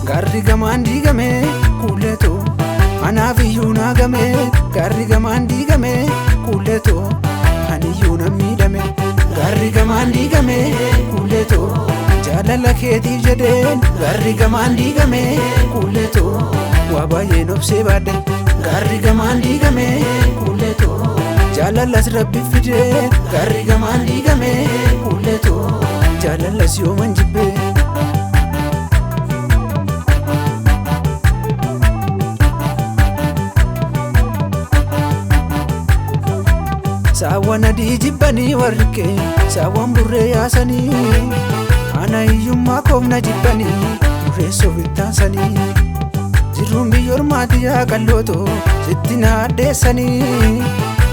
Garri gamaan diigame kuuleetoo anaaf iyyuu naa game. Garri gamaan diigame kuuleetoo aniyyuu nan miidhame. Garri gamaan diigame kuuleetoo jaalala keetiif jedheen. Garri gamaan diigame kuuleetoo waa baay'een obsee baadhe. Garri gamaan diigame kuuleetoo jaalalas rabbi fidee. Garri gamaan diigame kuuleetoo jaalalas yooman jibbee. Saawwan adii jibbanii warri kee saawwan burree yaasanii. Ana hiyyummaa koof na jibbanii burreessoo bittaansanii. Jirruun biyya ormaati yaa qallootoo sitti na addeessanii.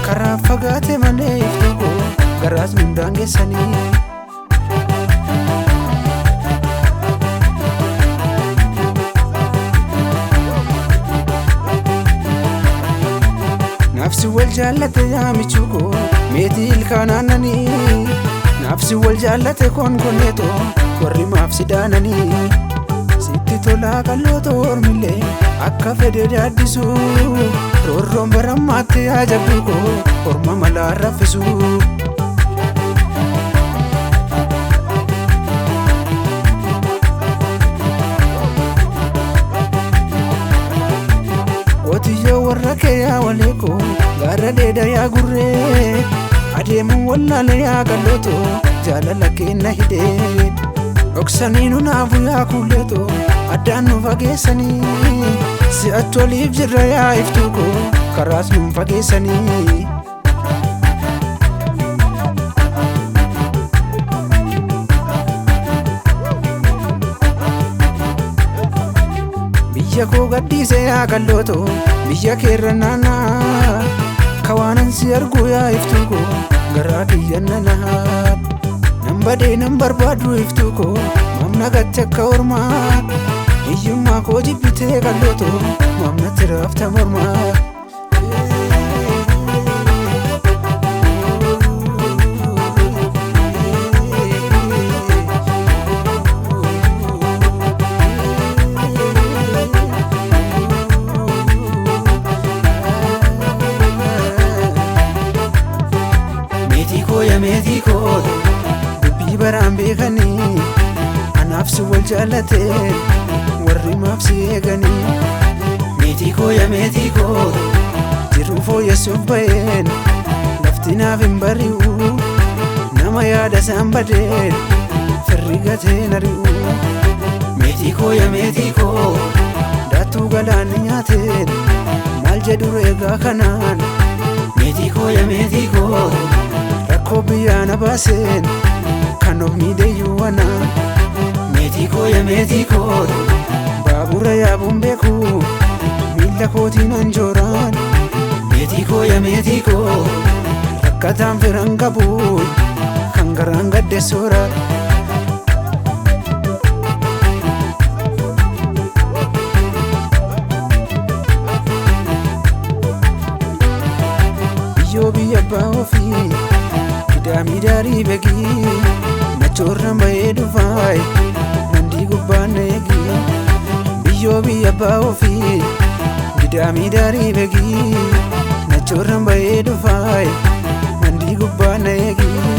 Karaa fagaate malee iftuu koo garaas nun daangeessanii. Nafsi wal jaallate yaa michuuko meetii ilkaan aannanii. Nafsi wal jaallate konkoneetoo warri maaf sidaananii. Sitti tolaa qallootoo ormillee akka fedhe daaddisu. Roorroon barammaatti yaa jabduuko orma malaa raffisu. Qotiyyoo warra kee yaa waleekoo gaara dheeda yaa gurree. Adeemuun wallaala yaa qallootoo jaalala keenna hidhee. Dhoksanii nu naafu yaa kuuleetoo addaan nu fageessanii. Si'achi oliif jirra yaa iftuu koo karaas nun fageessanii. Biyya koo gadhiise yaa qallootoo biyya keerra naannaa. Kawaanan si argu yaa iftuu koo garaa kiyya nanaa. Nan badee nan barbaadu iftuu koo mamna gatte akka ormaa. Hiyyummaa koo jibbitee qallootoo mamna tiraafta mormaa. Meetii koo dubbii baraan beekanii. Anaaf si wal jaallateen warri maaf si eeganii. Meetii koo yaa meetii koo jiruu fooyyessuuf baheen. Lafti naaf hin bari'u nama yaada isaan badeen firri gateen ari'u. Meetii koo yaa meetii koo daattuu galaanni nyaateen maal jedhu eegaa kanaan. Meetii koo yaa meetii koo rakkoo biyyaa na baaseen kan of miidhayyuu wanaa. Meetii koo yaa meetii koo baabura yaabuun beeku miilla kootiin anjooraan. Meetii koo yaa meetii koo rakkataan firan qabu kan garaan gadde soora. Biyyoo biyya abbaa ofii miidhaarii beekii nachoorra bahee dhufaay mandii gubbaan eegii. Biyyoo biyya abbaa ofii miidhaarii beekii nachoorra bahee dhufaay mandii gubbaan eegii.